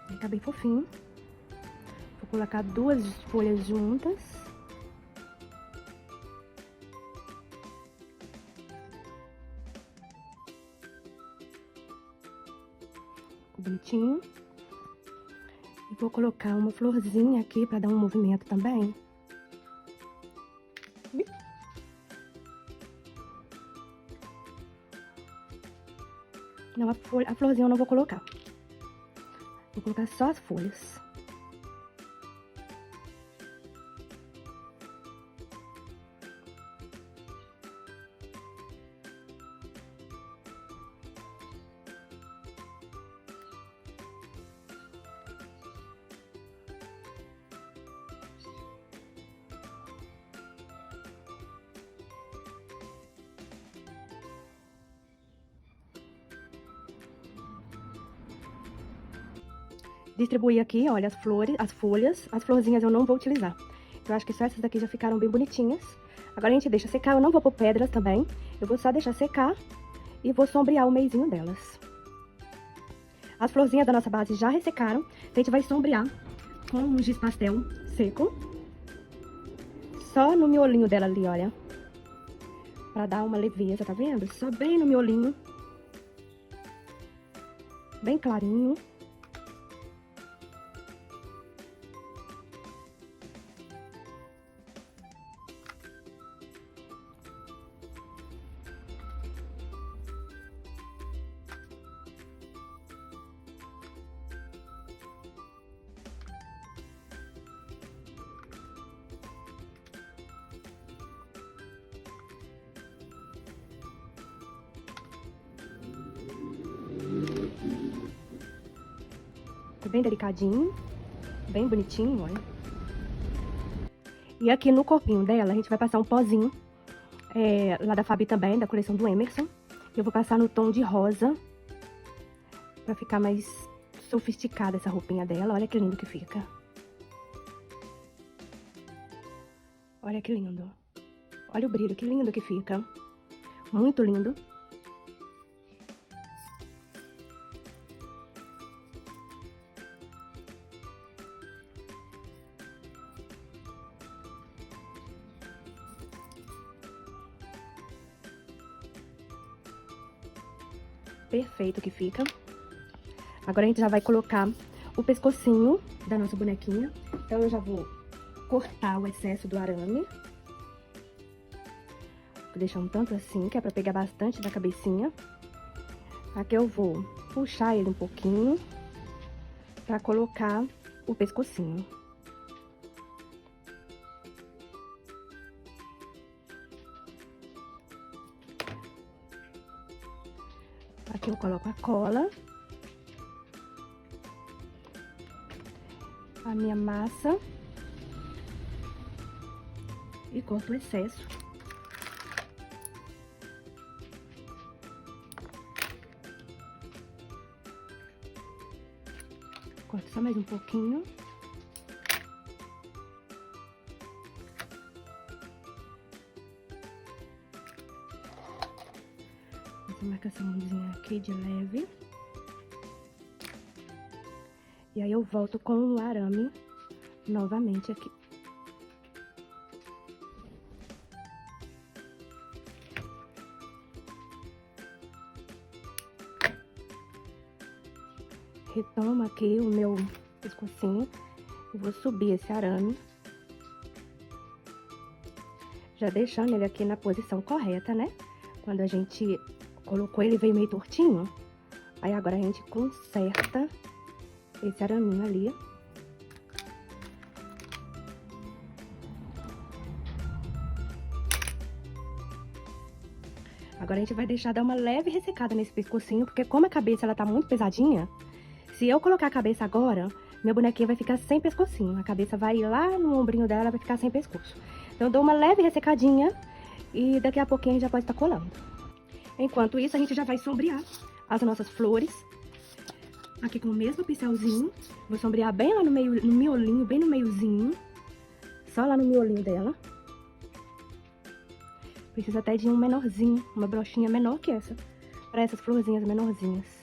Speaker 1: Vai ficar bem fofinho. Vou colocar duas folhas juntas. Bonitinho. E vou colocar uma florzinha aqui pra dar um movimento também. Não, a florzinha eu não vou colocar. Vou colocar só as folhas. Distribuir aqui, olha, as flores, as folhas, as florzinhas eu não vou utilizar. Eu acho que só essas daqui já ficaram bem bonitinhas. Agora a gente deixa secar, eu não vou pôr pedras também. Eu vou só deixar secar e vou sombrear o meizinho delas. As florzinhas da nossa base já ressecaram. A gente vai sombrear com um giz pastel seco. Só no miolinho dela ali, olha. Pra dar uma leveza, tá vendo? Só bem no miolinho. Bem clarinho. bem delicadinho, bem bonitinho, olha. E aqui no corpinho dela, a gente vai passar um pozinho, lá da Fabi também, da coleção do Emerson. Eu vou passar no tom de rosa, pra ficar mais sofisticada essa roupinha dela. Olha que lindo que fica. Olha que lindo. Olha o brilho, que lindo que fica. Muito lindo. Perfeito que fica. Agora a gente já vai colocar o pescocinho da nossa bonequinha. Então eu já vou cortar o excesso do arame. Vou deixar um tanto assim, que é pra pegar bastante da cabecinha. Aqui eu vou puxar ele um pouquinho pra colocar o pescocinho. Aqui eu coloco a cola, a minha massa e corto o excesso. Corto só mais um pouquinho. Essa marcaçãozinha aqui de leve. E aí eu volto com o arame novamente aqui. Retomo aqui o meu pescocinho e vou subir esse arame. Já deixando ele aqui na posição correta, né? Quando a gente colocou, ele veio meio tortinho. Aí agora a gente conserta esse araminho ali. Agora a gente vai deixar dar uma leve ressecada nesse pescocinho, porque como a cabeça ela tá muito pesadinha, se eu colocar a cabeça agora, minha bonequinha vai ficar sem pescocinho. A cabeça vai ir lá no ombrinho dela, vai ficar sem pescoço. Então eu dou uma leve ressecadinha e daqui a pouquinho a gente já pode estar colando. Enquanto isso, a gente já vai sombrear as nossas flores. Aqui com o mesmo pincelzinho. Vou sombrear bem lá no meio, no miolinho, bem no meiozinho. Só lá no miolinho dela. Precisa até de um menorzinho, uma brochinha menor que essa, para essas florzinhas menorzinhas.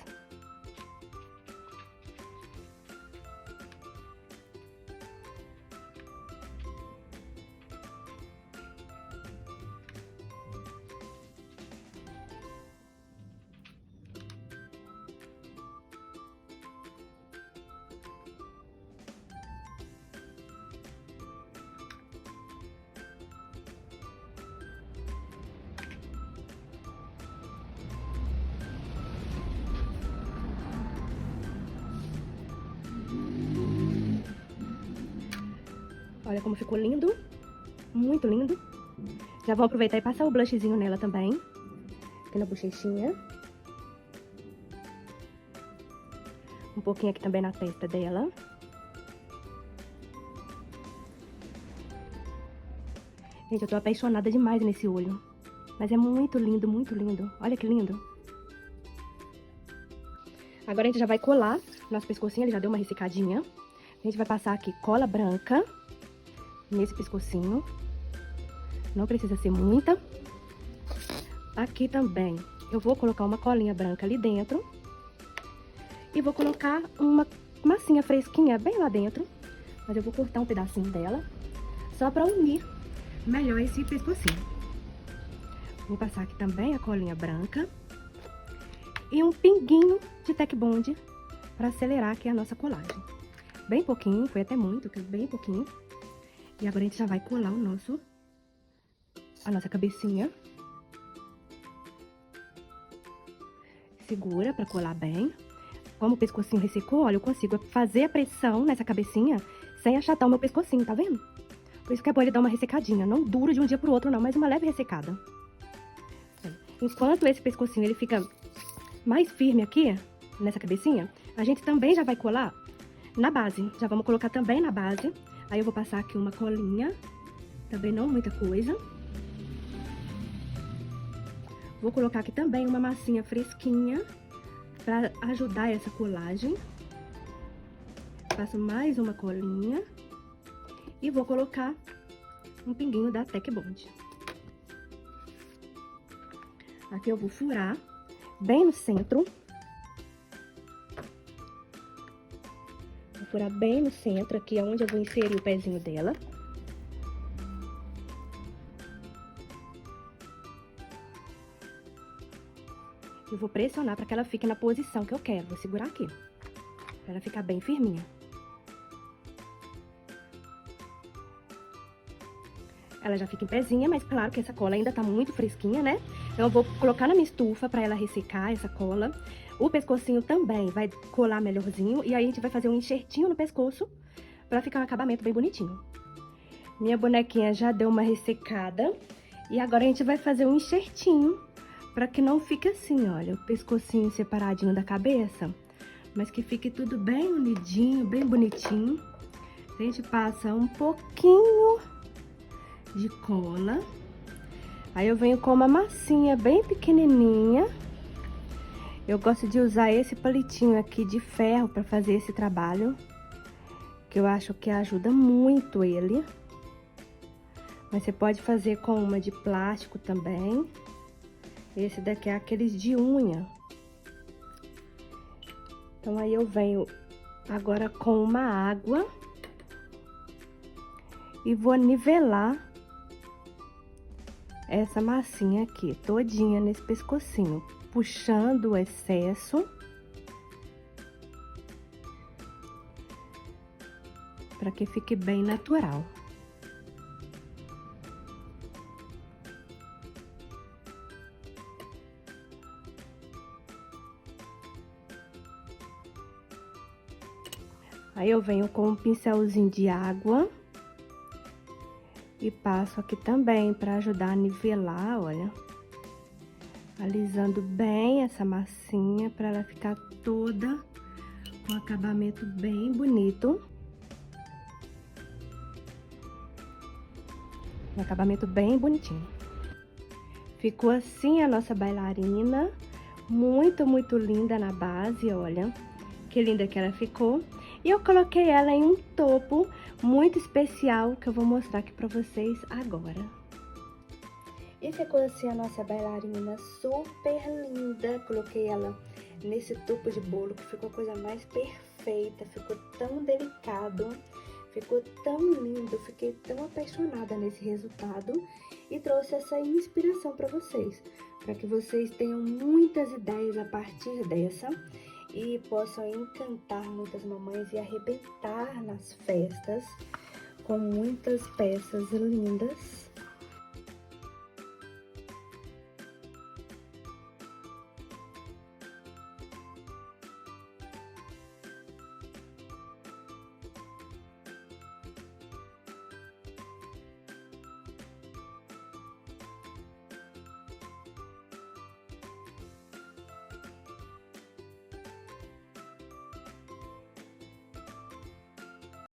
Speaker 1: Olha como ficou lindo, muito lindo. Já vou aproveitar e passar o blushzinho nela também, aqui na bochechinha. Um pouquinho aqui também na testa dela. Gente, eu tô apaixonada demais nesse olho. Mas é muito lindo, muito lindo. Olha que lindo. Agora a gente já vai colar nosso pescocinho, ele já deu uma ressecadinha. A gente vai passar aqui cola branca nesse pescocinho. Não precisa ser muita. Aqui também eu vou colocar uma colinha branca ali dentro. E vou colocar uma massinha fresquinha bem lá dentro. Mas eu vou cortar um pedacinho dela, só pra unir melhor esse pescocinho. Vou passar aqui também a colinha branca. E um pinguinho de Tec Bond pra acelerar aqui a nossa colagem. Bem pouquinho, foi até muito, bem pouquinho. E agora a gente já vai colar a nossa cabecinha. Segura pra colar bem. Como o pescocinho ressecou, olha, eu consigo fazer a pressão nessa cabecinha sem achatar o meu pescocinho, tá vendo? Por isso que é bom ele dar uma ressecadinha. Não duro de um dia pro outro não, mas uma leve ressecada. Enquanto esse pescocinho ele fica mais firme aqui, nessa cabecinha, a gente também já vai colar na base. Já vamos colocar também na base. Aí eu vou passar aqui uma colinha, também não muita coisa. Vou colocar aqui também uma massinha fresquinha para ajudar essa colagem. Passo mais uma colinha e vou colocar um pinguinho da Tec Bond. Aqui eu vou furar bem no centro. Vou furar bem no centro, aqui é onde eu vou inserir o pezinho dela. Eu vou pressionar para que ela fique na posição que eu quero. Vou segurar aqui, para ela ficar bem firminha. Ela já fica em pezinha, mas claro que essa cola ainda tá muito fresquinha, né? Então eu vou colocar na minha estufa para ela ressecar essa cola. O pescocinho também vai colar melhorzinho. E aí a gente vai fazer um enxertinho no pescoço para ficar um acabamento bem bonitinho. Minha bonequinha já deu uma ressecada. E agora a gente vai fazer um enxertinho para que não fique assim, olha, o pescocinho separadinho da cabeça. Mas que fique tudo bem unidinho, bem bonitinho. A gente passa um pouquinho de cola. Aí eu venho com uma massinha bem pequenininha. Eu gosto de usar esse palitinho aqui de ferro para fazer esse trabalho, que eu acho que ajuda muito ele. Mas você pode fazer com uma de plástico também. Esse daqui é aqueles de unha. Então aí eu venho agora com uma água e vou nivelar essa massinha aqui, todinha nesse pescocinho, puxando o excesso. Para que fique bem natural. Aí eu venho com um pincelzinho de água. E passo aqui também para ajudar a nivelar, olha. Alisando bem essa massinha para ela ficar toda com acabamento bem bonito. Um acabamento bem bonitinho. Ficou assim a nossa bailarina. Muito, muito linda na base, olha. Que linda que ela ficou. E eu coloquei ela em um topo muito especial, que eu vou mostrar aqui pra vocês agora. E ficou assim a nossa bailarina, super linda. Coloquei ela nesse topo de bolo, que ficou a coisa mais perfeita. Ficou tão delicado, ficou tão lindo. Fiquei tão apaixonada nesse resultado. E trouxe essa inspiração pra vocês, para que vocês tenham muitas ideias a partir dessa. E possam encantar muitas mamães e arrebentar nas festas com muitas peças lindas.